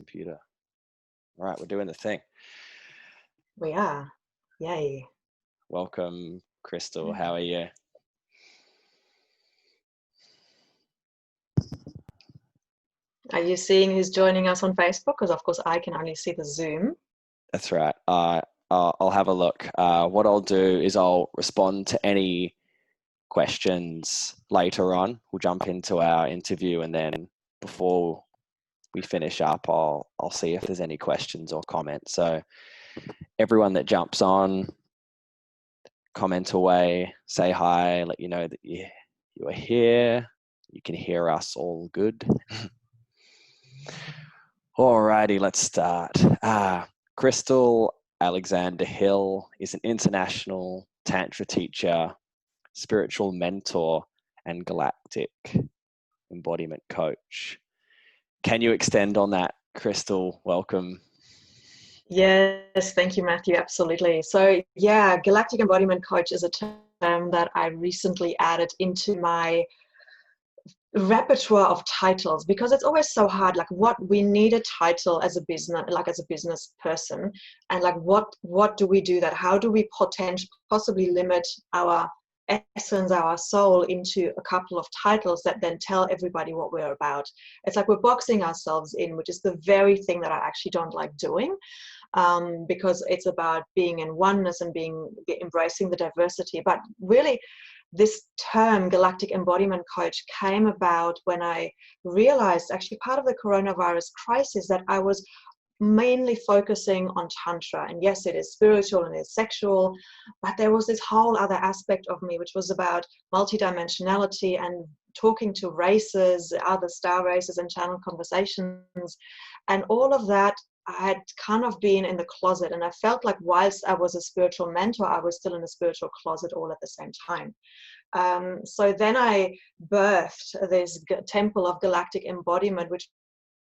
computer. All right, we're doing the thing. We are. Yay. Welcome, Krystal. How are you? Are you seeing who's joining us on Facebook? Because of course I can only see the Zoom. That's right. I'll have a look. What I'll do is I'll respond to any questions later on. We'll jump into our interview, and then before we finish up, I'll see if there's any questions or comments. So everyone that jumps on, comment away, say hi, let you know that you are here. You can hear us all good. Alrighty, let's start. Krystal Alexander-Hille is an international Tantra teacher, spiritual mentor, and galactic embodiment coach. Can you extend on that, Krystal? Welcome. Yes, thank you, Matthew. Absolutely. So yeah, galactic embodiment coach is a term that I recently added into my repertoire of titles, because it's always so hard. Like, what we need a title as a business, like as a business person, and like what do we do that? How do we possibly limit our essence, our soul, into a couple of titles that then tell everybody what we're about? It's like we're boxing ourselves in, which is the very thing that I actually don't like doing. Because it's about being in oneness and embracing the diversity. But really, this term galactic embodiment coach came about when I realized, actually part of the coronavirus crisis, that I was mainly focusing on Tantra. And yes, it is spiritual and it's sexual, but there was this whole other aspect of me, which was about multidimensionality and talking to races, other star races, and channel conversations. And all of that, I had kind of been in the closet, and I felt like whilst I was a spiritual mentor, I was still in a spiritual closet all at the same time. So then I birthed this temple of galactic embodiment, which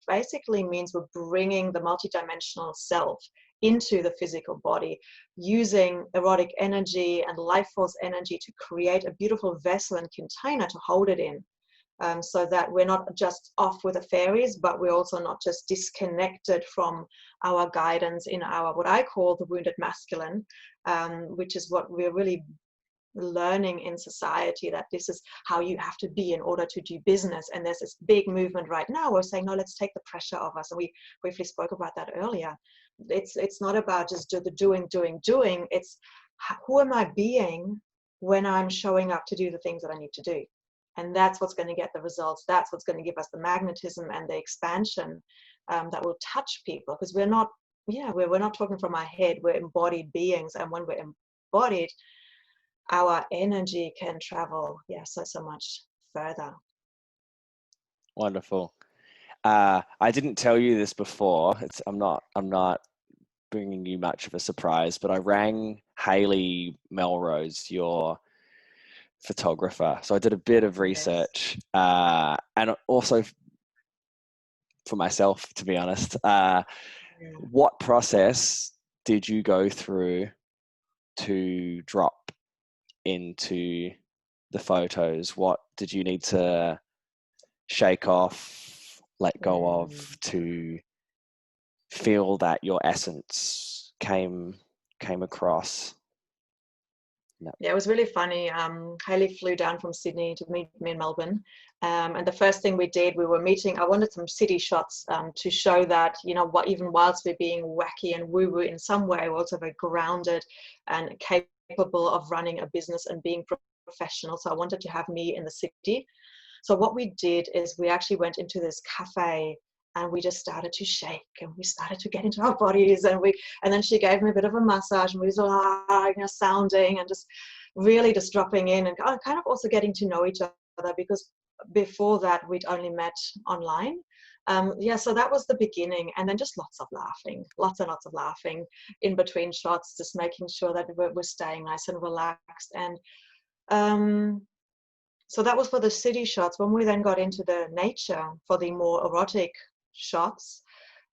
basically means we're bringing the multidimensional self into the physical body, using erotic energy and life force energy to create a beautiful vessel and container to hold it in. So that we're not just off with the fairies, but we're also not just disconnected from our guidance in our, what I call the wounded masculine, which is what we're really learning in society, that this is how you have to be in order to do business. And there's this big movement right now, we're saying, no, let's take the pressure off us. And we briefly spoke about that earlier. It's not about just the doing. It's who am I being when I'm showing up to do the things that I need to do. And that's what's going to get the results. That's what's going to give us the magnetism and the expansion that will touch people. Because we're not talking from our head. We're embodied beings, and when we're embodied, our energy can travel, so much further. Wonderful. I didn't tell you this before. I'm not bringing you much of a surprise, but I rang Hayley Melrose, your photographer. So I did a bit of research, and also for myself, to be honest. What process did you go through to drop into the photos? What did you need to shake off, let go of, to feel that your essence came across? Yeah, it was really funny. Hayley flew down from Sydney to meet me in Melbourne. And the first thing we did, we were meeting, I wanted some city shots to show that, what, even whilst we're being wacky and woo-woo in some way, we're also very grounded and capable of running a business and being professional. So I wanted to have me in the city. So what we did is we actually went into this cafe, and we just started to shake, and we started to get into our bodies, and then she gave me a bit of a massage, and we was sounding and just really just dropping in and kind of also getting to know each other, because before that we'd only met online. So that was the beginning, and then just lots and lots of laughing in between shots, just making sure that we're staying nice and relaxed. And so that was for the city shots. When we then got into the nature for the more erotic shots,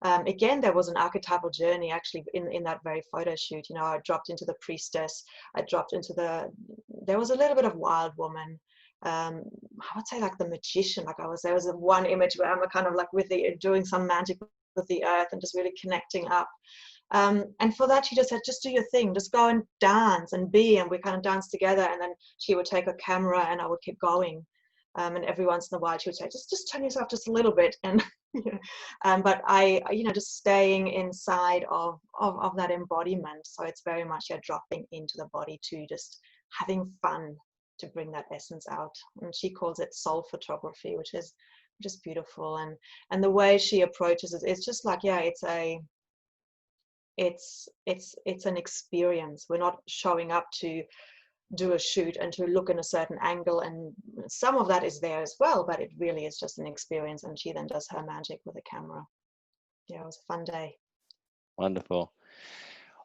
again, there was an archetypal journey actually in that very photo shoot. I dropped into the priestess, there was a little bit of wild woman, I would say like the magician. There was one image where I'm kind of like doing some magic with the earth and just really connecting up. And for that, she just said, just do your thing, just go and dance and be. And we kind of danced together. And then she would take a camera and I would keep going. And every once in a while, she would say, just turn yourself just a little bit. And but I, just staying inside of that embodiment. So it's very much dropping into the body to just having fun to bring that essence out. And she calls it soul photography, which is beautiful. And the way she approaches it, it's just like, it's an experience. We're not showing up to do a shoot and to look in a certain angle, and some of that is there as well, but it really is just an experience. And she then does her magic with a camera. It was a fun day. Wonderful.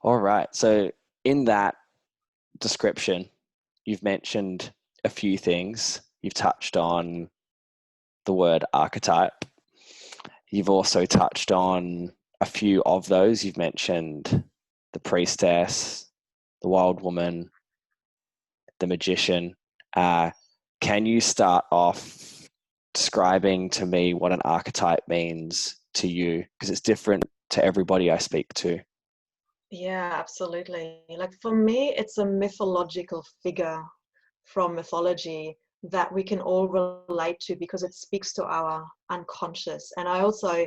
All right, so in that description you've mentioned a few things. You've touched on the word archetype. You've also touched on a few of those. You've mentioned the priestess, the wild woman, the magician. Can you start off describing to me what an archetype means to you? Because it's different to everybody I speak to. Yeah, absolutely. Like for me, it's a mythological figure from mythology that we can all relate to because it speaks to our unconscious. And I also,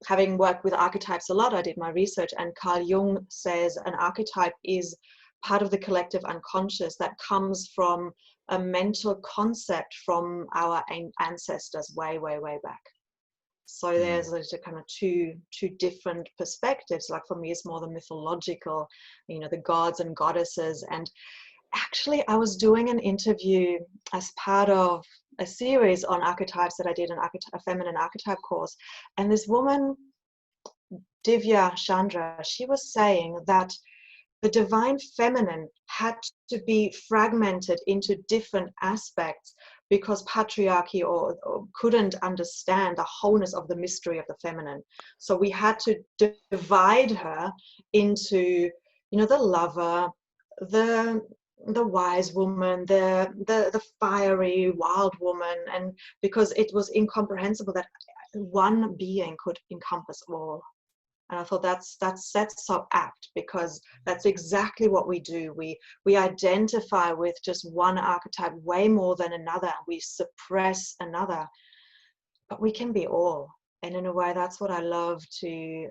having worked with archetypes a lot, I did my research, and Carl Jung says an archetype is part of the collective unconscious that comes from a mental concept from our ancestors way, way, way back. So there's a kind of two different perspectives. Like for me, it's more the mythological, the gods and goddesses. And actually, I was doing an interview as part of a series on archetypes that I did, a feminine archetype course. And this woman, Divya Chandra, she was saying that the divine feminine had to be fragmented into different aspects because patriarchy or couldn't understand the wholeness of the mystery of the feminine. So we had to divide her into, the lover, the wise woman, the fiery wild woman, and because it was incomprehensible that one being could encompass all. And I thought that's so apt, because that's exactly what we do. We identify with just one archetype way more than another. We suppress another, but we can be all. And in a way, that's what I love to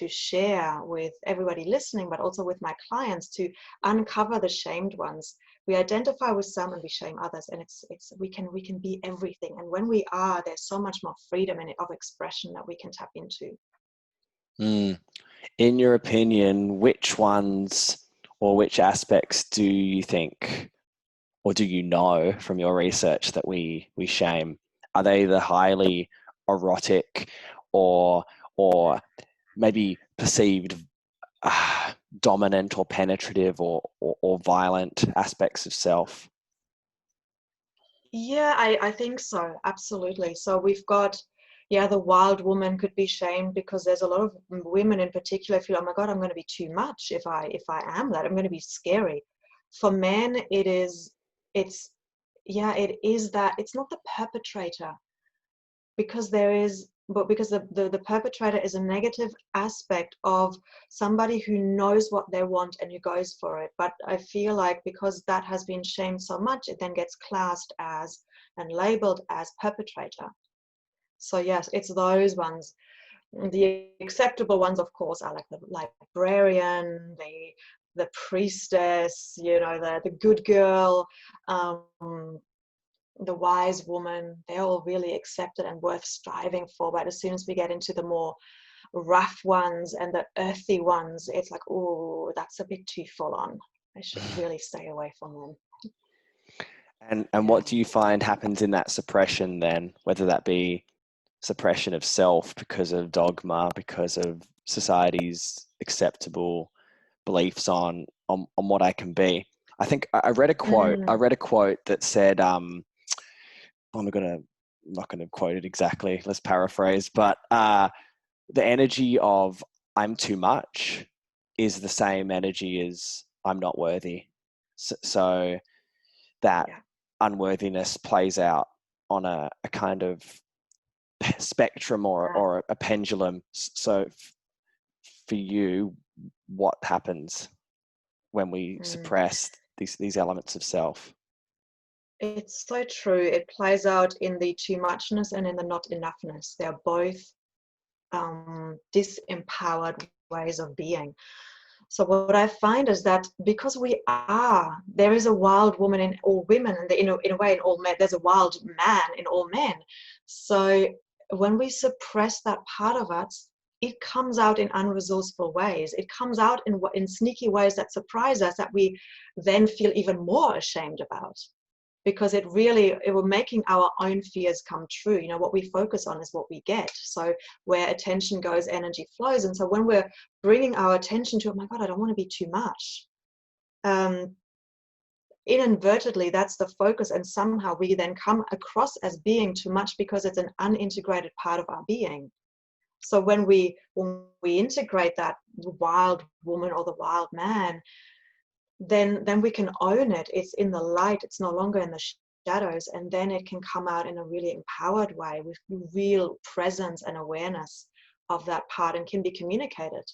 share with everybody listening, but also with my clients, to uncover the shamed ones. We identify with some and we shame others, and we can be everything. And when we are, there's so much more freedom of expression that we can tap into. In your opinion, which ones or which aspects do you think, or do you know from your research, that we shame? Are they the highly erotic or maybe perceived dominant or penetrative or violent aspects of self? Yeah, I think so. Absolutely. So we've got, the wild woman could be shamed because there's a lot of women in particular feel, oh my God, I'm going to be too much if I am that. I'm going to be scary. For men, it is that it's not the perpetrator, because the perpetrator is a negative aspect of somebody who knows what they want and who goes for it. But I feel like because that has been shamed so much, it then gets classed as and labeled as perpetrator. So yes, it's those ones. The acceptable ones, of course, are like the librarian, the priestess, the good girl, the wise woman. They're all really accepted and worth striving for. But as soon as we get into the more rough ones and the earthy ones, it's like, oh, that's a bit too full on. I should really stay away from them. And what do you find happens in that suppression then, whether that be suppression of self because of dogma, because of society's acceptable beliefs on what I can be? I think I read a quote. I read a quote that said, I'm not gonna quote it exactly. Let's paraphrase, but the energy of I'm too much is the same energy as I'm not worthy. So that unworthiness plays out on a kind of spectrum or a pendulum. So for you, what happens when we suppress these elements of self? It's so true. It plays out in the too muchness and in the not enoughness. They're both disempowered ways of being. So what I find is that because there is a wild woman in all women, and in a way in all men, there's a wild man in all men. So when we suppress that part of us, it comes out in unresourceful ways. It comes out in sneaky ways that surprise us, that we then feel even more ashamed about, because it will making our own fears come true. You know, what we focus on is what we get. So where attention goes, energy flows. And so when we're bringing our attention to, oh my God, I don't want to be too much, inadvertently, that's the focus. And somehow we then come across as being too much because it's an unintegrated part of our being. So when we integrate that wild woman or the wild man, then we can own it. It's in the light. It's no longer in the shadows. And then it can come out in a really empowered way with real presence and awareness of that part, and can be communicated.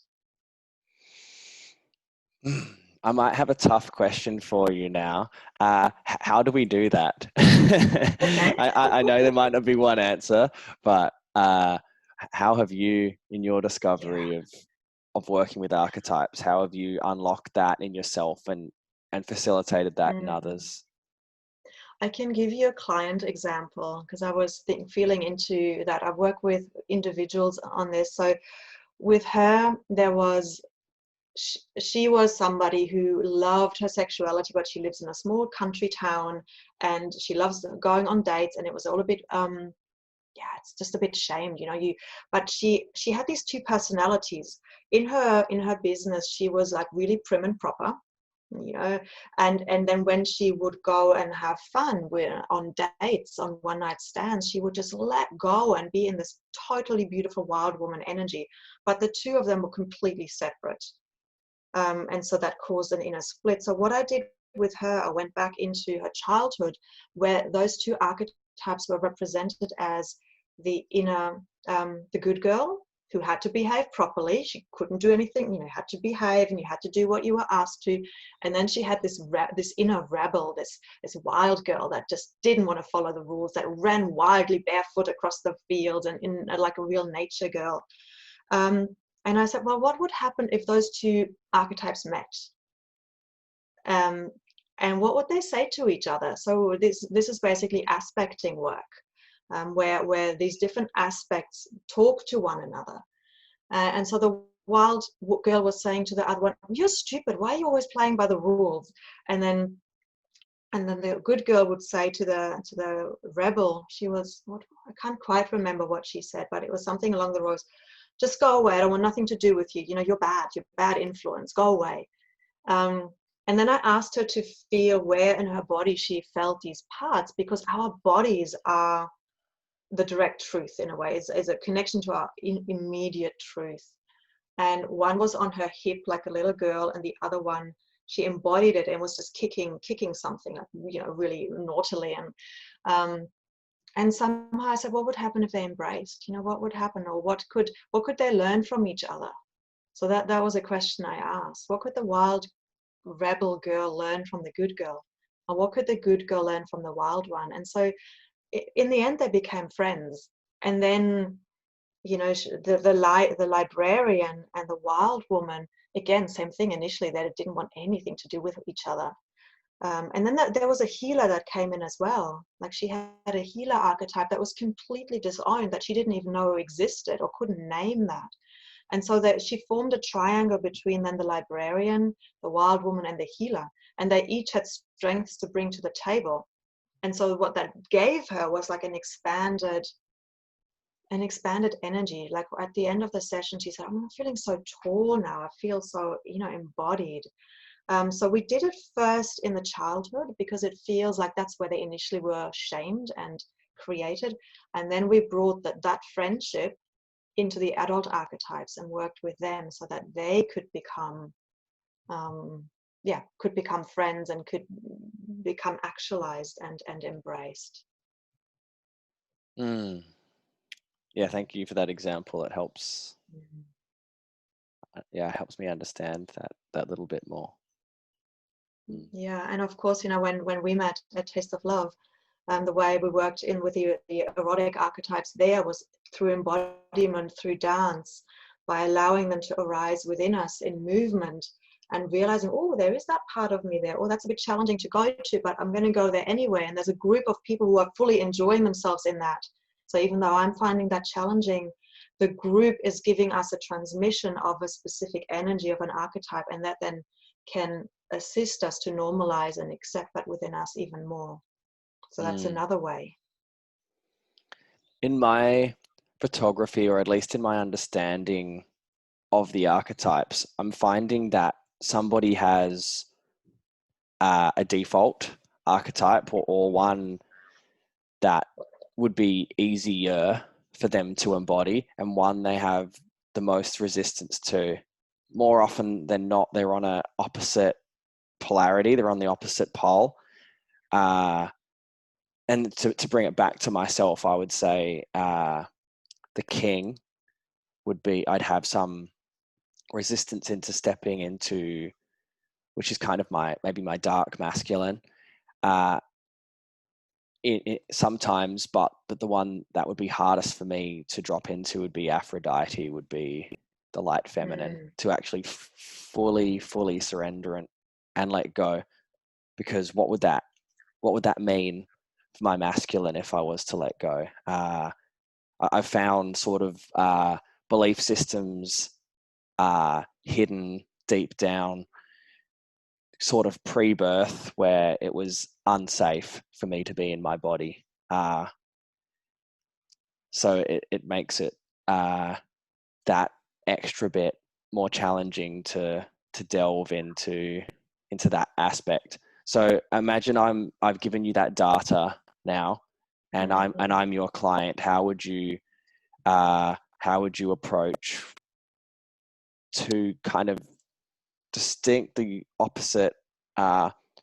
I might have a tough question for you now. How do we do that? Okay. I know there might not be one answer, but how have you, in your discovery of working with archetypes, how have you unlocked that in yourself and facilitated that in others? I can give you a client example, because I was feeling into that. I work with individuals on this. So with her, she was somebody who loved her sexuality, but she lives in a small country town, and she loves going on dates, and it was all a bit it's just a bit shamed, you know. But she had these two personalities. In her business, she was like really prim and proper, you know, and then when she would go and have fun on dates, on one night stands, she would just let go and be in this totally beautiful wild woman energy. But the two of them were completely separate, and so that caused an inner split. So what I did with her, I went back into her childhood, where those two archetypes were represented as the inner, the good girl, who had to behave properly. She couldn't do anything, you know, had to behave, and you had to do what you were asked to. And then she had this inner rebel, this wild girl that just didn't want to follow the rules, that ran wildly barefoot across the field, and in like a real nature girl. And I said, well, what would happen if those two archetypes met? And what would they say to each other? So this is basically aspecting work. Where these different aspects talk to one another. And so the wild girl was saying to the other one, you're stupid, why are you always playing by the rules? And then the good girl would say to the rebel, I can't quite remember what she said, but it was something along the roads, just go away, I don't want nothing to do with you, you know, you're bad influence, go away. And then I asked her to feel where in her body she felt these parts, because our bodies are the direct truth in a way, is a connection to our immediate truth. And one was on her hip like a little girl, and the other one, she embodied it and was just kicking something, like, you know, really naughtily. And somehow I said, what would happen if they embraced? You know, what would happen, or what could they learn from each other? So that was a question I asked. What could the wild rebel girl learn from the good girl, and what could the good girl learn from the wild one? And so in the end, they became friends. And then, you know, the librarian and the wild woman, again, same thing. Initially, they didn't want anything to do with each other. And then there was a healer that came in as well. Like, she had a healer archetype that was completely disowned, that she didn't even know existed or couldn't name that. And so that she formed a triangle between then the librarian, the wild woman, and the healer. And they each had strengths to bring to the table. And so what that gave her was like an expanded energy. Like at the end of the session, she said, I'm feeling so tall now. I feel so, you know, embodied. So we did it first in the childhood, because it feels like that's where they initially were shamed and created. And then we brought that friendship into the adult archetypes and worked with them so that they could become friends and could become actualized and embraced. Yeah, thank you for that example. It helps. Mhm. Yeah, it helps me understand that little bit more. Yeah, and of course, when we met at Taste of Love, the way we worked in with the erotic archetypes there was through embodiment, through dance, by allowing them to arise within us in movement and realizing, oh, there is that part of me there. Oh, that's a bit challenging to go to, but I'm going to go there anyway. And there's a group of people who are fully enjoying themselves in that. So even though I'm finding that challenging, the group is giving us a transmission of a specific energy of an archetype, and that then can assist us to normalize and accept that within us even more. So that's another way. In my photography, or at least in my understanding of the archetypes, I'm finding that somebody has a default archetype, or one that would be easier for them to embody, and one they have the most resistance to. More often than not, they're on an opposite polarity. They're on the opposite pole. And to bring it back to myself, I would say the king would be, I'd have some resistance into stepping into, which is kind of maybe my dark masculine. Sometimes, but the one that would be hardest for me to drop into would be Aphrodite, would be the light feminine, to actually fully surrender and let go. Because what would that mean for my masculine if I was to let go? I've found sort of belief systems hidden deep down, sort of pre-birth, where it was unsafe for me to be in my body. So it makes it that extra bit more challenging to delve into that aspect. So imagine I've given you that data now, and I'm your client. How would you approach two kind of distinctly opposite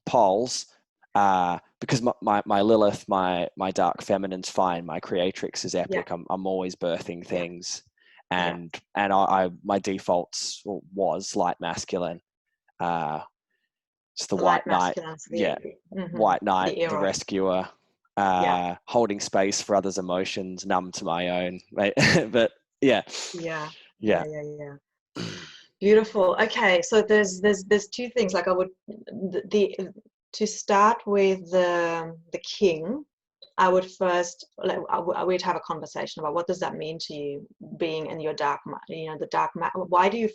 poles? Because my Lilith, my dark feminine's fine. My creatrix is epic. Yeah. I'm always birthing things, and I my defaults was light masculine. It's the white knight, white knight, the rescuer, holding space for others' emotions, numb to my own. But yeah. Beautiful. Okay, so there's two things. Like I would to start with the king, I would first we'd have a conversation about what does that mean to you, being in your dark, the dark. Why do you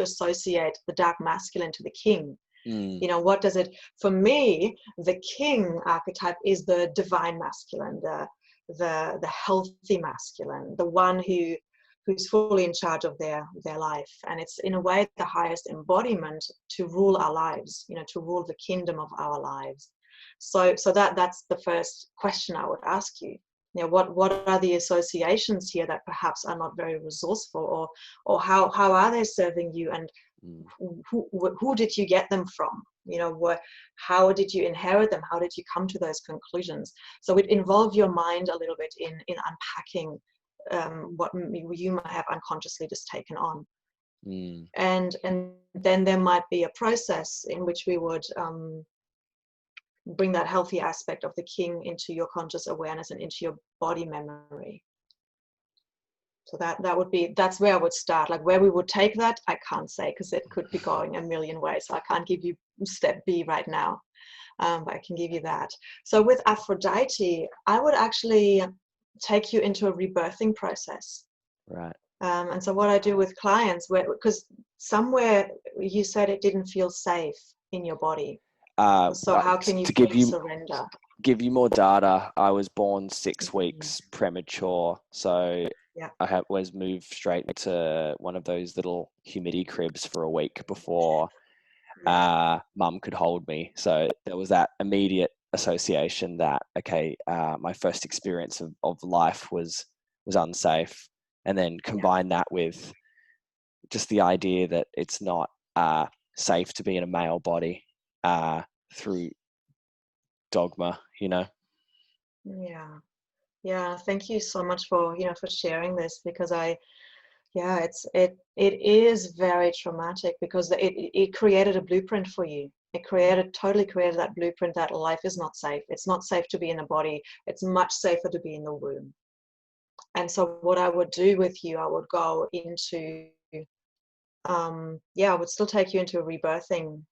associate the dark masculine to the king? What does it? For me, the king archetype is the divine masculine, the healthy masculine, the one who's fully in charge of their life, and it's in a way the highest embodiment to rule our lives, to rule the kingdom of our lives. So that's the first question I would ask you. What are the associations here that perhaps are not very resourceful, or how are they serving you, and who did you get them from? How did you inherit them? How did you come to those conclusions? So it involved your mind a little bit in unpacking what you might have unconsciously just taken on. And then there might be a process in which we would bring that healthy aspect of the king into your conscious awareness and into your body memory. So that's where I would start. Like where we would take that, I can't say, because it could be going a million ways. So I can't give you step B right now, but I can give you that. So with Aphrodite, I would actually take you into a rebirthing process. Right. And so what I do with clients, because somewhere you said it didn't feel safe in your body. So how can you fully surrender? Give you more data. I was born 6 weeks premature, so I was moved straight to one of those little humidity cribs for a week before mum could hold me. So there was that immediate association that my first experience of life was unsafe, and then combine that with just the idea that it's not safe to be in a male body through dogma, Yeah, thank you so much for, for sharing this, because it is very traumatic, because it created a blueprint for you. It totally created that blueprint that life is not safe. It's not safe to be in a body. It's much safer to be in the womb. And so what I would do with you, I would go into, I would still take you into a rebirthing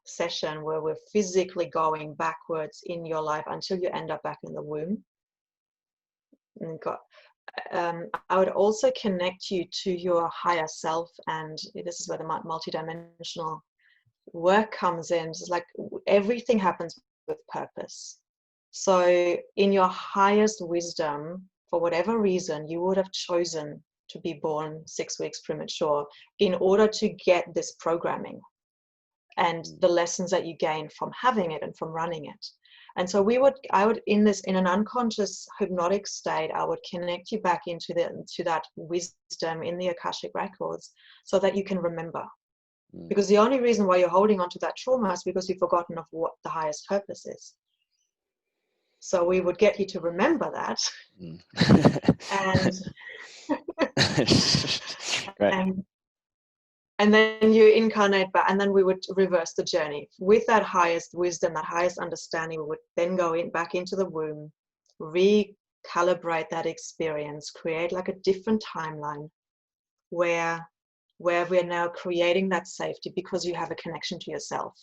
session where we're physically going backwards in your life until you end up back in the womb. And I would also connect you to your higher self, and this is where the multidimensional work comes in. It's like everything happens with purpose. So in your highest wisdom, for whatever reason, you would have chosen to be born 6 weeks premature in order to get this programming and the lessons that you gain from having it and from running it. And so I would in an unconscious hypnotic state, I would connect you back into that wisdom in the Akashic records, so that you can remember. Because the only reason why you're holding on to that trauma is because you've forgotten of what the highest purpose is. So we would get you to remember that. And then you incarnate back, and then we would reverse the journey with that highest wisdom, that highest understanding. We would then go back into the womb, recalibrate that experience, create like a different timeline where we're now creating that safety, because you have a connection to yourself.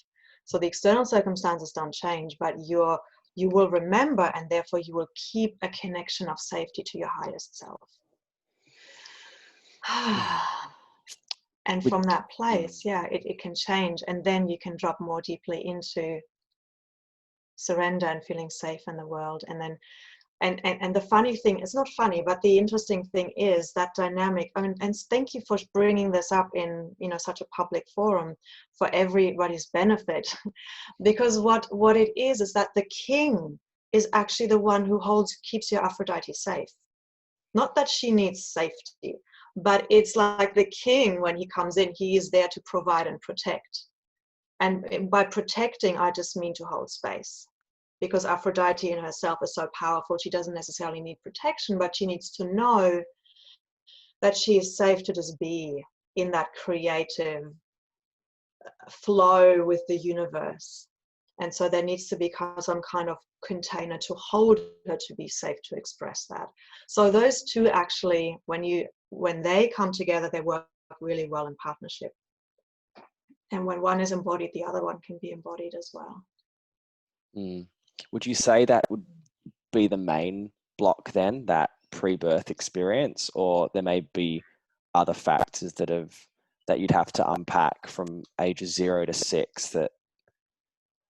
So the external circumstances don't change, but you will remember, and therefore you will keep a connection of safety to your highest self. And from that place, it can change, and then you can drop more deeply into surrender and feeling safe in the world. And then and the funny thing, it's not funny, but the interesting thing is that dynamic. And thank you for bringing this up in such a public forum for everybody's benefit, because what it is that the king is actually the one who keeps your Aphrodite safe. Not that she needs safety, but it's like the king, when he comes in, he is there to provide and protect. And by protecting, I just mean to hold space. Because Aphrodite in herself is so powerful, she doesn't necessarily need protection, but she needs to know that she is safe to just be in that creative flow with the universe. And so there needs to be some kind of container to hold her to be safe to express that. So those two actually, when they come together, they work really well in partnership. And when one is embodied, the other one can be embodied as well. Would you say that would be the main block then, that pre-birth experience, or there may be other factors that you'd have to unpack from ages 0 to 6, that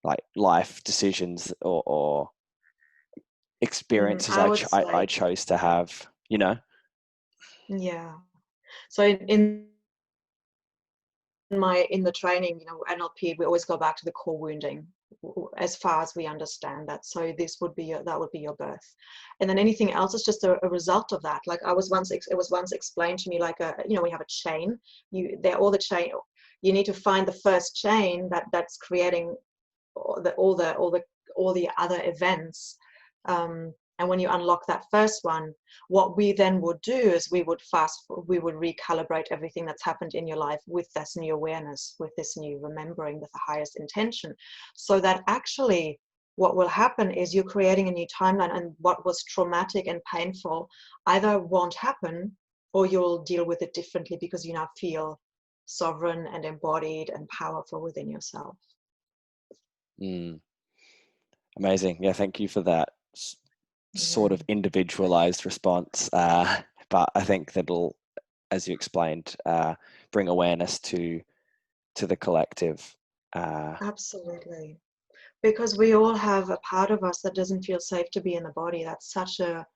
like life decisions or experiences I chose to have, Yeah. So in the training, NLP, we always go back to the core wounding as far as we understand that. So that would be your birth, and then anything else is just a result of that. Like it was once explained to me, like we have a chain. They're all the chain. You need to find the first chain that's creating all the other events. And when you unlock that first one, what we then would do is we would recalibrate everything that's happened in your life with this new awareness, with this new remembering, with the highest intention, so that actually what will happen is you're creating a new timeline, and what was traumatic and painful either won't happen, or you'll deal with it differently, because you now feel sovereign and embodied and powerful within yourself. Amazing. Yeah, thank you for that sort of individualized response, but I think that'll, as you explained, bring awareness to the collective. Absolutely, because we all have a part of us that doesn't feel safe to be in the body. That's such a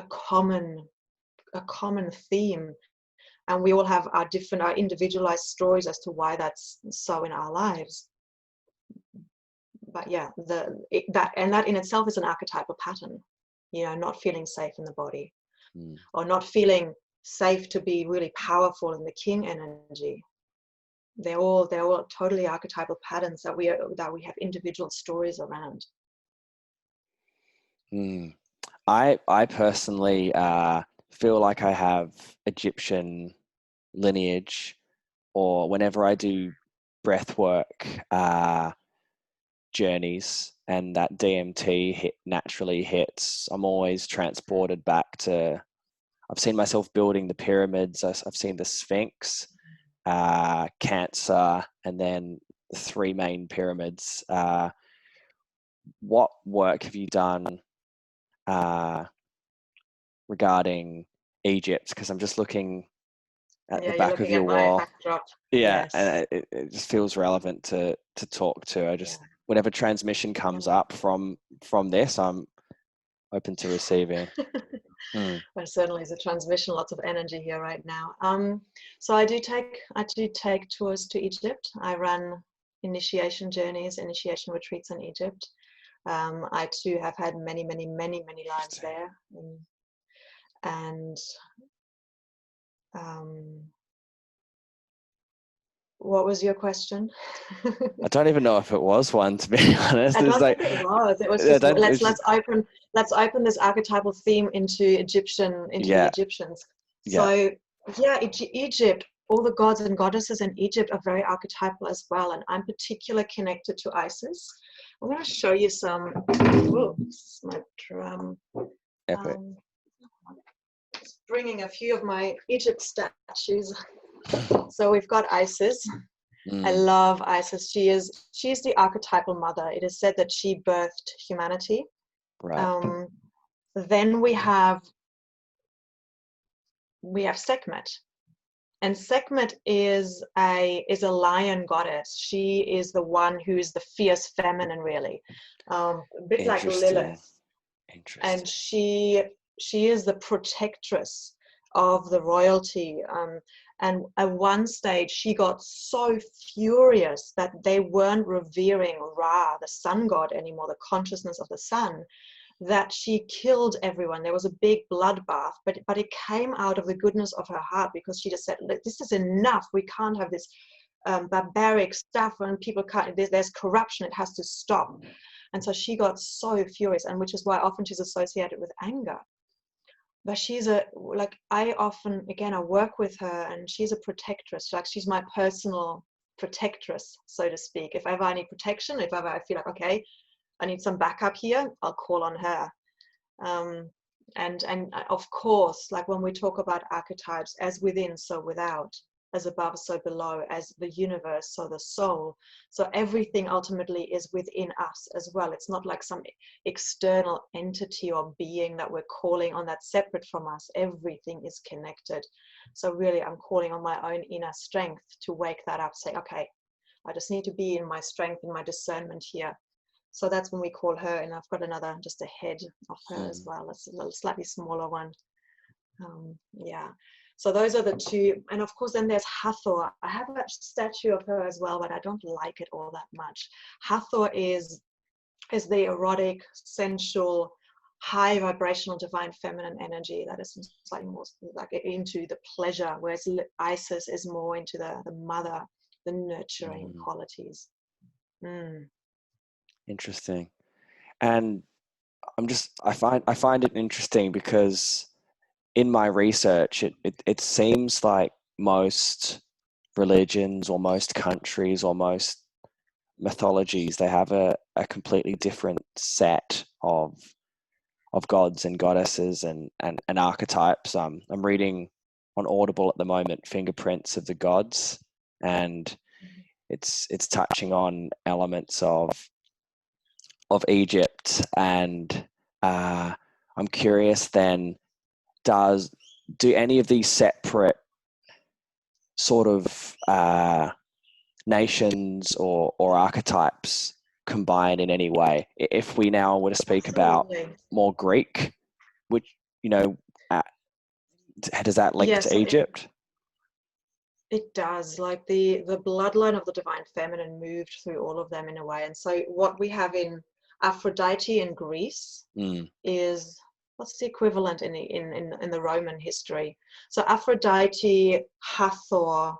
common theme, and we all have our individualized stories as to why that's so in our lives. But that in itself is an archetypal pattern. Not feeling safe in the body, or not feeling safe to be really powerful in the king energy. They're all totally archetypal patterns that we have individual stories around. I personally feel like I have Egyptian lineage, or whenever I do breath work journeys and that DMT naturally hits, I'm always transported back to. I've seen myself building the pyramids. I've seen the Sphinx, Cancer, and then the three main pyramids. What work have you done regarding Egypt? Because I'm just looking at the Yeah, you're back of looking your at my wall. backdrop. Yeah, Yes. and it just feels relevant to talk to. I Yeah. just whatever transmission comes up from this, I'm open to receiving. Mm. There certainly is a transmission, lots of energy here right now. So I do take tours to Egypt. I run initiation journeys, initiation retreats in Egypt. I too have had many lives there. And what was your question? I don't even know if it was one, to be honest. I It's don't like think it was. It was I just don't- it's let's open this archetypal theme into the yeah, Egyptians. yeah. So yeah, Egypt, all the gods and goddesses in Egypt are very archetypal as well, and I'm particularly connected to Isis. I'm going to show you some. Oh, this is my drum. Epic. Just bringing a few of my Egypt statues. So we've got Isis. I Mm, love Isis. She's the archetypal mother. It is said that she birthed humanity. right. Then we have Sekhmet, and Sekhmet is a lion goddess. She is the one who is the fierce feminine, really, a bit like Interesting. Lilith, and Interesting. she is the protectress of the royalty. And at one stage, she got so furious that they weren't revering Ra, the sun god, anymore, the consciousness of the sun, that she killed everyone. There was a big bloodbath, but it came out of the goodness of her heart, because she just said, look, this is enough. We can't have this barbaric stuff, and people can't, there's corruption. It has to stop. And so she got so furious, and which is why often she's associated with anger. But she's I work with her, and she's a protectress. Like, she's my personal protectress, so to speak. If ever I need protection, if ever I feel like, okay, I need some backup here, I'll call on her. And of course, like when we talk about archetypes, as within, so without, as above, so below, as the universe, so the soul. So everything ultimately is within us as well. It's not like some external entity or being that we're calling on that's separate from us. Everything is connected. So really, I'm calling on my own inner strength to wake that up, say, okay, I just need to be in my strength, in my discernment here. So that's when we call her, and I've got another, just a head of her as well. It's a little slightly smaller one. Yeah. So those are the two. And of course, then there's Hathor. I have a statue of her as well, but I don't like it all that much. Hathor is the erotic, sensual, high vibrational, divine feminine energy that is slightly more like into the pleasure, whereas Isis is more into the mother, the nurturing qualities. Interesting. And I find it interesting because in my research, it seems like most religions or most countries or most mythologies, they have a completely different set of gods and goddesses and archetypes. I'm reading on Audible at the moment, Fingerprints of the Gods, and it's touching on elements of Egypt, and I'm curious then, do any of these separate sort of nations or archetypes combine in any way? If we now were to speak about Absolutely. more Greek, which, does that link Yes, to Egypt? it does. Like the bloodline of the divine feminine moved through all of them in a way. And so what we have in Aphrodite in Greece is, what's the equivalent in the Roman history? So Aphrodite, Hathor,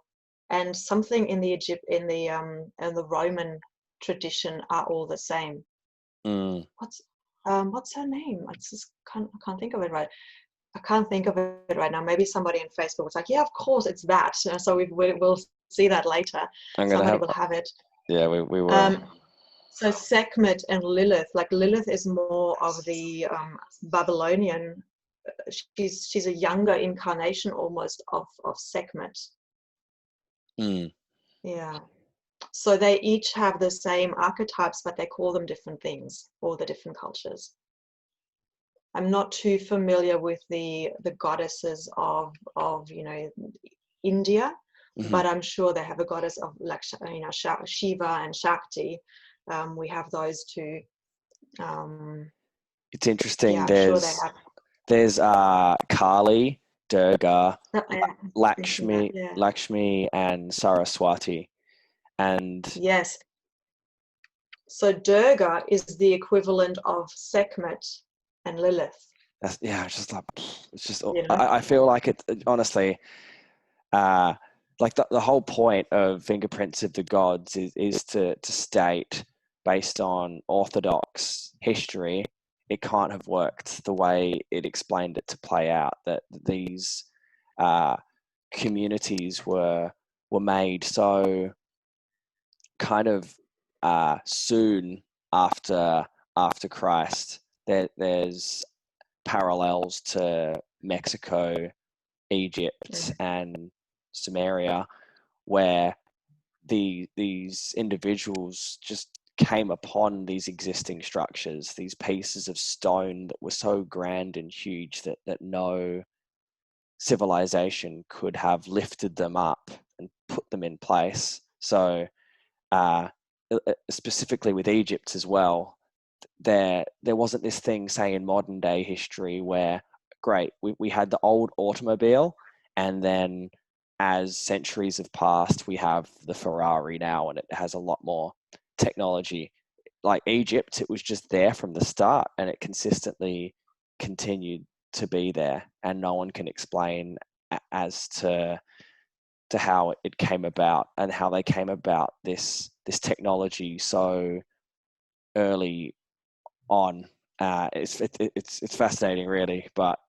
and something in the Roman tradition are all the same. what's her name? I can't think of it right. I can't think of it right now. Maybe somebody on Facebook was like, yeah, of course it's that. So we'll see that later. Somebody will have it. Yeah, we will. So Sekhmet and Lilith, like Lilith is more of the Babylonian. She's a younger incarnation almost of Sekhmet. Yeah. So they each have the same archetypes, but they call them different things, all the different cultures. I'm not too familiar with the goddesses of India, but I'm sure they have a goddess of like Shiva and Shakti. We have those two. It's interesting. Yeah, I'm sure they have. There's Kali, Durga, Lakshmi, Lakshmi, and Saraswati, and yes. So Durga is the equivalent of Sekhmet and Lilith. It's just like, it's just, I feel like it, honestly, like the whole point of Fingerprints of the Gods is to state, based on orthodox history, it can't have worked the way it explained it to play out, that these communities were made so kind of soon after Christ. There's parallels to Mexico, Egypt, and Sumeria, where these individuals just came upon these existing structures, these pieces of stone that were so grand and huge that no civilization could have lifted them up and put them in place. So specifically with Egypt as well, there wasn't this thing, say, in modern day history where, great, we had the old automobile, and then as centuries have passed, we have the Ferrari now, and it has a lot more technology. Like Egypt, it was just there from the start, and it consistently continued to be there, and no one can explain as to how it came about and how they came about this technology so early on. It's fascinating, really. But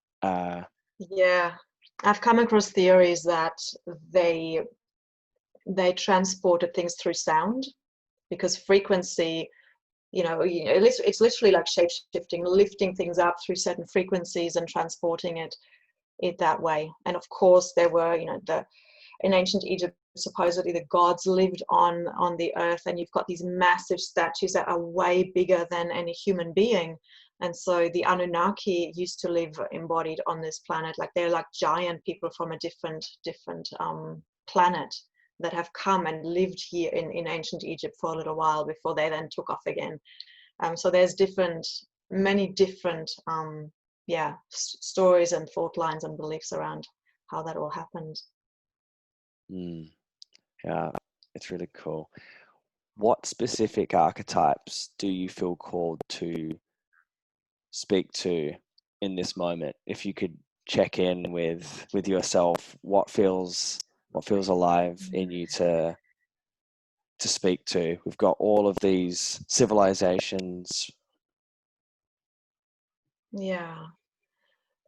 yeah, I've come across theories that they transported things through sound, because frequency, it's literally like shape shifting, lifting things up through certain frequencies and transporting it that way. And of course there were, in ancient Egypt, supposedly the gods lived on the earth, and you've got these massive statues that are way bigger than any human being. And so the Anunnaki used to live embodied on this planet, like they're like giant people from a different planet that have come and lived here in ancient Egypt for a little while before they then took off again. So there's many different stories and thought lines and beliefs around how that all happened. Yeah, it's really cool. What specific archetypes do you feel called to speak to in this moment? If you could check in with yourself, what feels alive in you to speak to? We've got all of these civilizations. Yeah.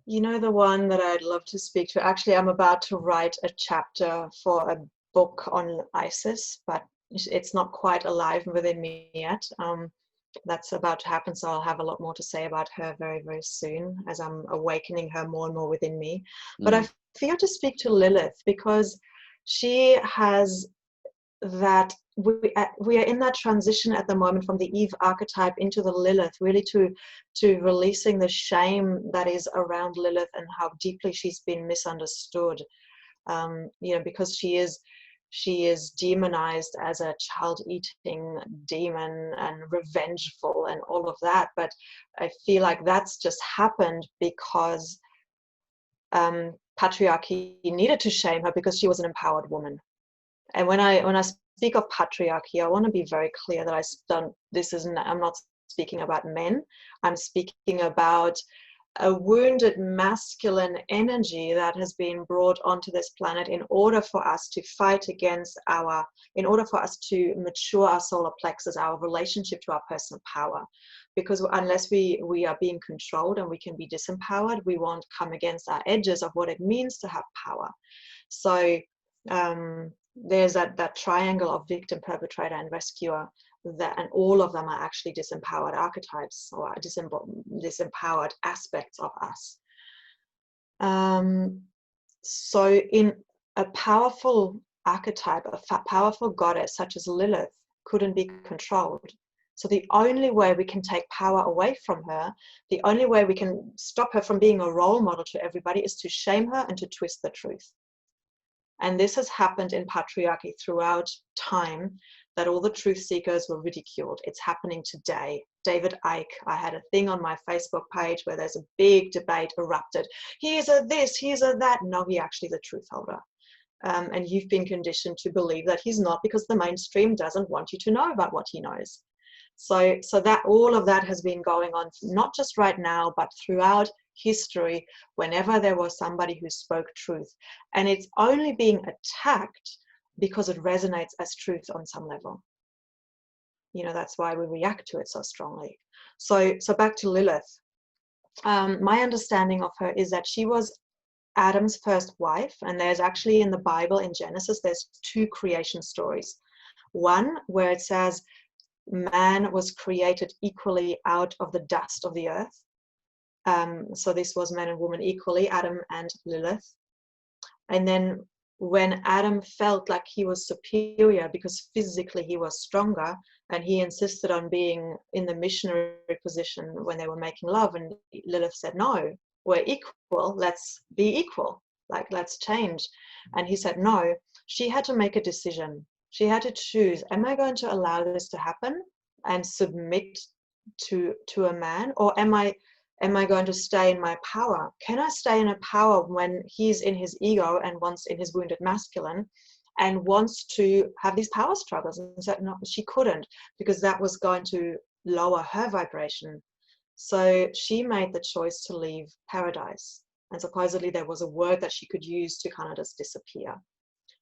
The one that I'd love to speak to, actually, I'm about to write a chapter for a book on Isis, but it's not quite alive within me yet. That's about to happen, so I'll have a lot more to say about her very, very soon, as I'm awakening her more and more within me. But I feel to speak to Lilith, because she has that we are in that transition at the moment from the Eve archetype into the Lilith, really to releasing the shame that is around Lilith and how deeply she's been misunderstood. Because she is demonized as a child-eating demon and revengeful and all of that. But I feel like that's just happened because patriarchy needed to shame her, because she was an empowered woman. And when I speak of patriarchy, I want to be very clear that I'm not speaking about men. I'm speaking about a wounded masculine energy that has been brought onto this planet in order for us to fight against in order for us to mature our solar plexus, our relationship to our personal power. because unless we are being controlled and we can be disempowered, we won't come against our edges of what it means to have power. So there's that triangle of victim, perpetrator, and rescuer, and all of them are actually disempowered archetypes, or disempowered aspects of us. So in a powerful archetype, a powerful goddess such as Lilith couldn't be controlled. So the only way we can take power away from her, the only way we can stop her from being a role model to everybody, is to shame her and to twist the truth. And this has happened in patriarchy throughout time, that all the truth seekers were ridiculed. It's happening today. David Icke, I had a thing on my Facebook page where there's a big debate erupted. He's a this, he's a that. No, he's actually the truth holder. And you've been conditioned to believe that he's not, because the mainstream doesn't want you to know about what he knows. So that all of that has been going on, not just right now, but throughout history, whenever there was somebody who spoke truth. And it's only being attacked because it resonates as truth on some level. You know, that's why we react to it so strongly. So back to Lilith. My understanding of her is that she was Adam's first wife, and there's actually in the Bible, in Genesis, there's 2 creation stories. One where it says man was created equally out of the dust of the earth. So this was man and woman equally, Adam and Lilith. And then when Adam felt like he was superior because physically he was stronger, and he insisted on being in the missionary position when they were making love, and Lilith said, no, we're equal, let's be equal, like let's change. And he said no. She had to make a decision. She had to choose, am I going to allow this to happen and submit to a man, or am I going to stay in my power? Can I stay in a power when he's in his ego and wants, in his wounded masculine, and wants to have these power struggles? And so no, she couldn't, because that was going to lower her vibration. So she made the choice to leave paradise. And supposedly there was a word that she could use to kind of just disappear.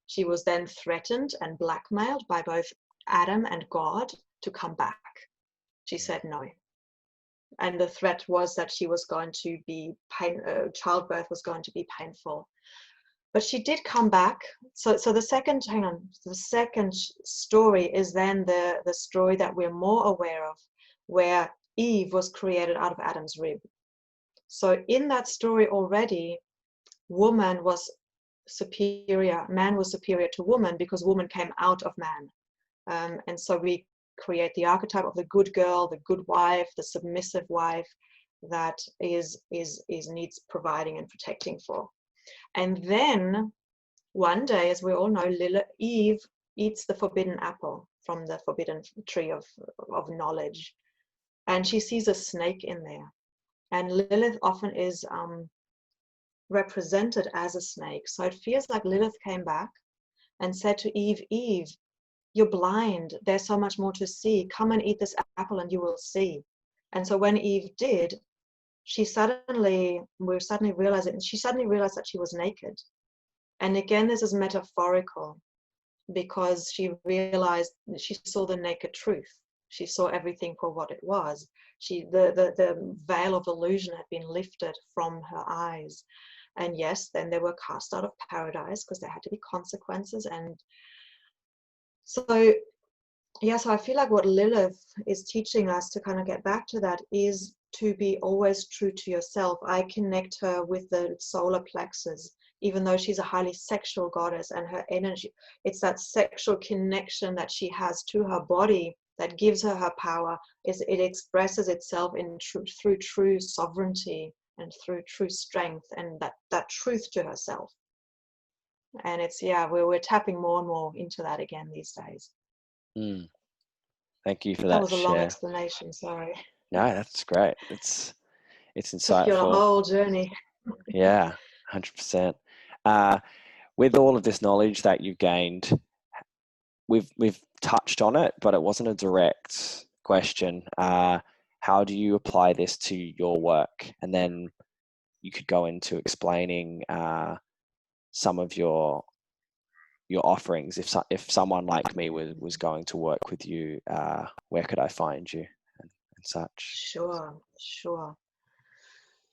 She was then threatened and blackmailed by both Adam and God to come back. She said no. And the threat was that she was going to be childbirth was going to be painful. But she did come back. So the second story is then the story that we're more aware of, where Eve was created out of Adam's rib. So in that story already, woman was superior, man was superior to woman, because woman came out of man. And so we create the archetype of the good girl, the good wife, the submissive wife that is needs providing and protecting for. And then one day, as we all know, Eve eats the forbidden apple from the forbidden tree of knowledge, and she sees a snake in there. And Lilith often is represented as a snake. So it feels like Lilith came back and said to Eve, Eve, you're blind. There's so much more to see. Come and eat this apple and you will see. And so when Eve did, she suddenly realized that she was naked. And again, this is metaphorical, because she realized, she saw the naked truth. She saw everything for what it was. The veil of illusion had been lifted from her eyes. And yes, then they were cast out of paradise because there had to be consequences. And so, yeah, so I feel like what Lilith is teaching us to kind of get back to that is to be always true to yourself. I connect her with the solar plexus, even though she's a highly sexual goddess, and her energy, it's that sexual connection that she has to her body that gives her her power. It expresses itself through true sovereignty and through true strength, and that truth to herself. And it's, yeah, we're tapping more and more into that again these days. Thank you for that. That was a long share. explanation, sorry. No, that's great. It's insightful. Took you on a whole journey. Yeah, 100%. With all of this knowledge that you've gained, we've touched on it, but it wasn't a direct question. How do you apply this to your work? And then you could go into explaining some of your offerings. If someone like me was going to work with you, where could I find you and such. Sure.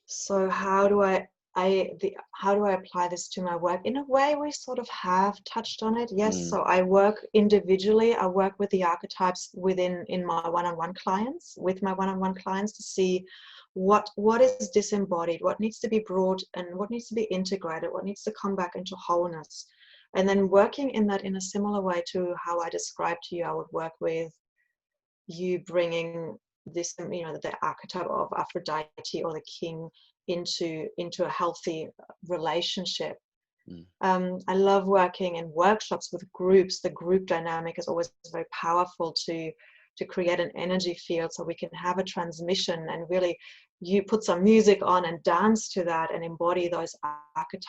So how do I apply this to my work? In a way, we sort of have touched on it. Yes. So I work individually. I work with the archetypes in my one-on-one clients, to see what is disembodied, what needs to be brought, and what needs to be integrated, what needs to come back into wholeness. And then working in that in a similar way to how I described to you, I would work with you bringing this, the archetype of Aphrodite or the king into a healthy relationship. I love working in workshops with groups. The group dynamic is always very powerful to create an energy field, so we can have a transmission and really you put some music on and dance to that and embody those archetypes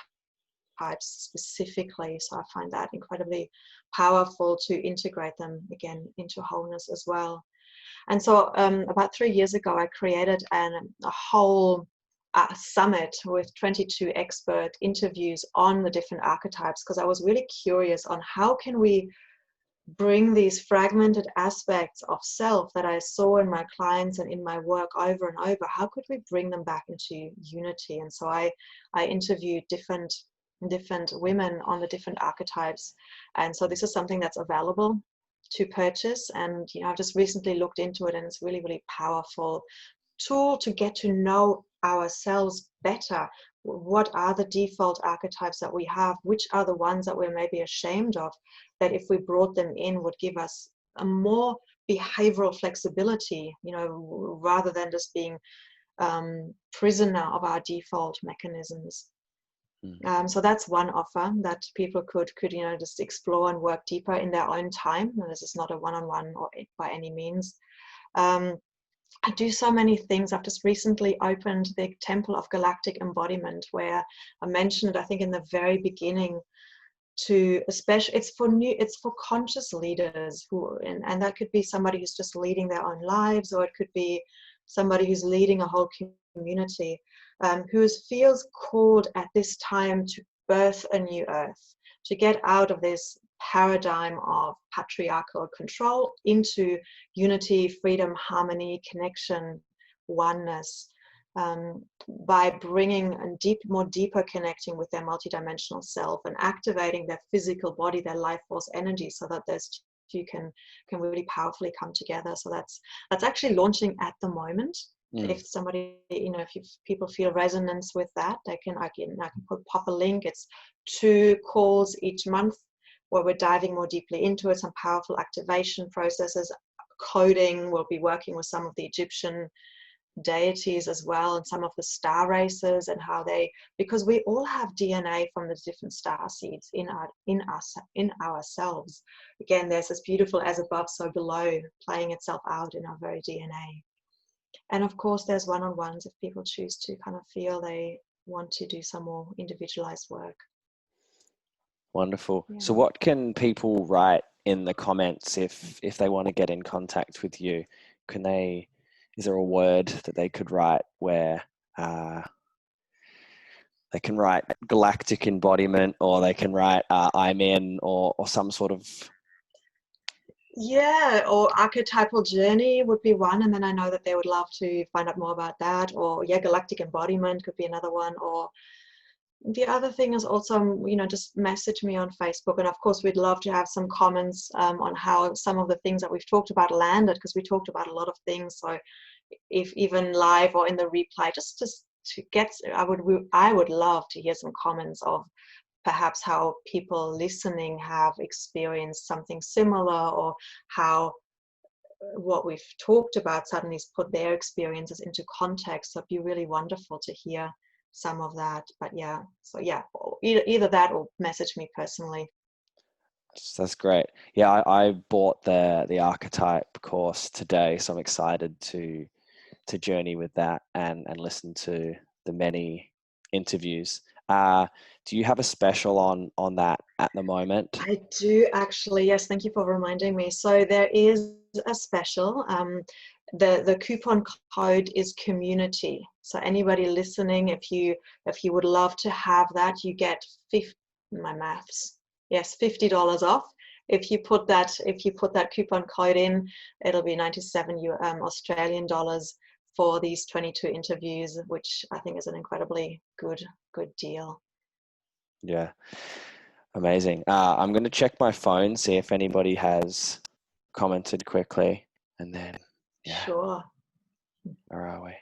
specifically. So I find that incredibly powerful to integrate them again into wholeness as well. And so about 3 years ago, I created a whole summit with 22 expert interviews on the different archetypes, because I was really curious on how can we bring these fragmented aspects of self that I saw in my clients and in my work over and over, how could we bring them back into unity? And so I interviewed different women on the different archetypes. And so this is something that's available to purchase. And I've just recently looked into it, and it's really, really powerful tool to get to know ourselves better. What are the default archetypes that we have? Which are the ones that we're maybe ashamed of, that if we brought them in would give us a more behavioral flexibility, rather than just being prisoner of our default mechanisms. So that's one offer that people could just explore and work deeper in their own time. And this is not a one-on-one or by any means. I do so many things. I've just recently opened the Temple of Galactic Embodiment, where I mentioned, I think in the very beginning, it's for conscious leaders and that could be somebody who's just leading their own lives, or it could be somebody who's leading a whole community, who feels called at this time to birth a new earth, to get out of this paradigm of patriarchal control into unity, freedom, harmony, connection, oneness, by bringing a more deeper connecting with their multidimensional self and activating their physical body, their life force energy, so that those two can really powerfully come together. So that's actually launching at the moment. If somebody, if people feel resonance with that, I can pop a link. It's 2 calls each month where we're diving more deeply into it, some powerful activation processes, coding. We'll be working with some of the Egyptian deities as well, and some of the star races, and how because we all have DNA from the different star seeds in ourselves. Again, there's this beautiful as above, so below, playing itself out in our very DNA. And of course, there's one-on-ones if people choose to kind of feel they want to do some more individualized work. Wonderful. Yeah. So what can people write in the comments if they want to get in contact with you? Is there a word that they could write where they can write galactic embodiment, or they can write I'm in, or some sort of... Yeah, or archetypal journey would be one, and then I know that they would love to find out more about that. Or galactic embodiment could be another one. Or the other thing is also, just message me on Facebook, and of course we'd love to have some comments on how some of the things that we've talked about landed, because we talked about a lot of things. So if even live or in the replay, just to get, I would love to hear some comments of perhaps how people listening have experienced something similar, or how what we've talked about suddenly has put their experiences into context. So it'd be really wonderful to hear some of that. But either that or message me personally. That's great. Yeah, I bought the archetype course today, so I'm excited to journey with that and listen to the many interviews. Do you have a special on that at the moment? I do actually, yes, thank you for reminding me. So there is a special. The coupon code is community. So anybody listening, if you would love to have that, you get $50 off. if you put that coupon code in, it'll be 97 Australian dollars for these 22 interviews, which I think is an incredibly good deal. Yeah, amazing. I'm going to check my phone, see if anybody has commented quickly, and then Sure. Where are we?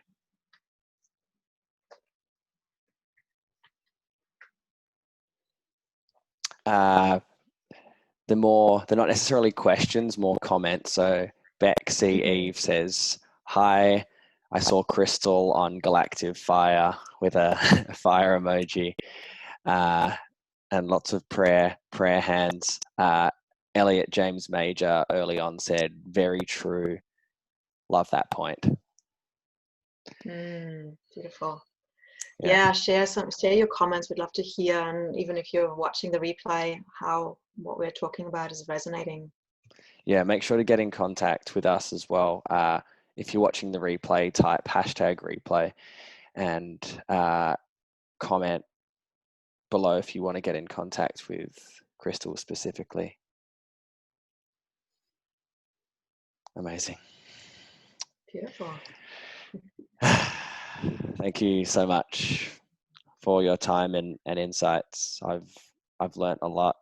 They're not necessarily questions, more comments. So Beck C. Eve says, "Hi, I saw Krystal on Galactive Fire with a fire emoji, and lots of prayer hands." Elliot James Major early on said, "Very true. Love that point." Beautiful. Yeah, share your comments. We'd love to hear, and even if you're watching the replay, how what we're talking about is resonating. Yeah, make sure to get in contact with us as well. If you're watching the replay, type #replay and comment below if you want to get in contact with Krystal specifically. Amazing. Beautiful. Thank you so much for your time and insights. I've learnt a lot.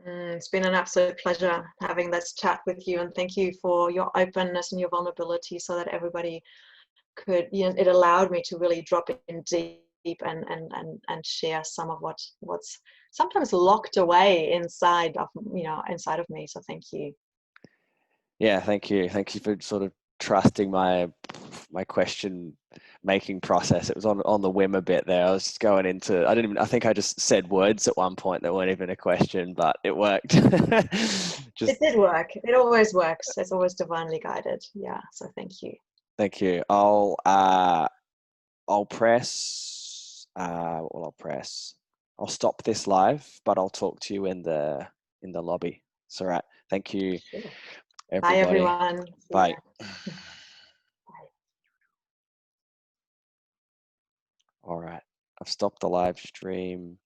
It's been an absolute pleasure having this chat with you, and thank you for your openness and your vulnerability, so that everybody could, it allowed me to really drop in deep and share some of what's sometimes locked away inside of me. So thank you. Yeah, thank you for sort of trusting my question making process. It was on the whim a bit there. I was just going into, I think I just said words at one point that weren't even a question, but it worked. It did work. It always works. It's always divinely guided. Yeah, so thank you. Thank you. I'll press I'll stop this live, but I'll talk to you in the lobby. It's all right. Thank you, Sure. everybody. Bye everyone. Bye. All right, I've stopped the live stream.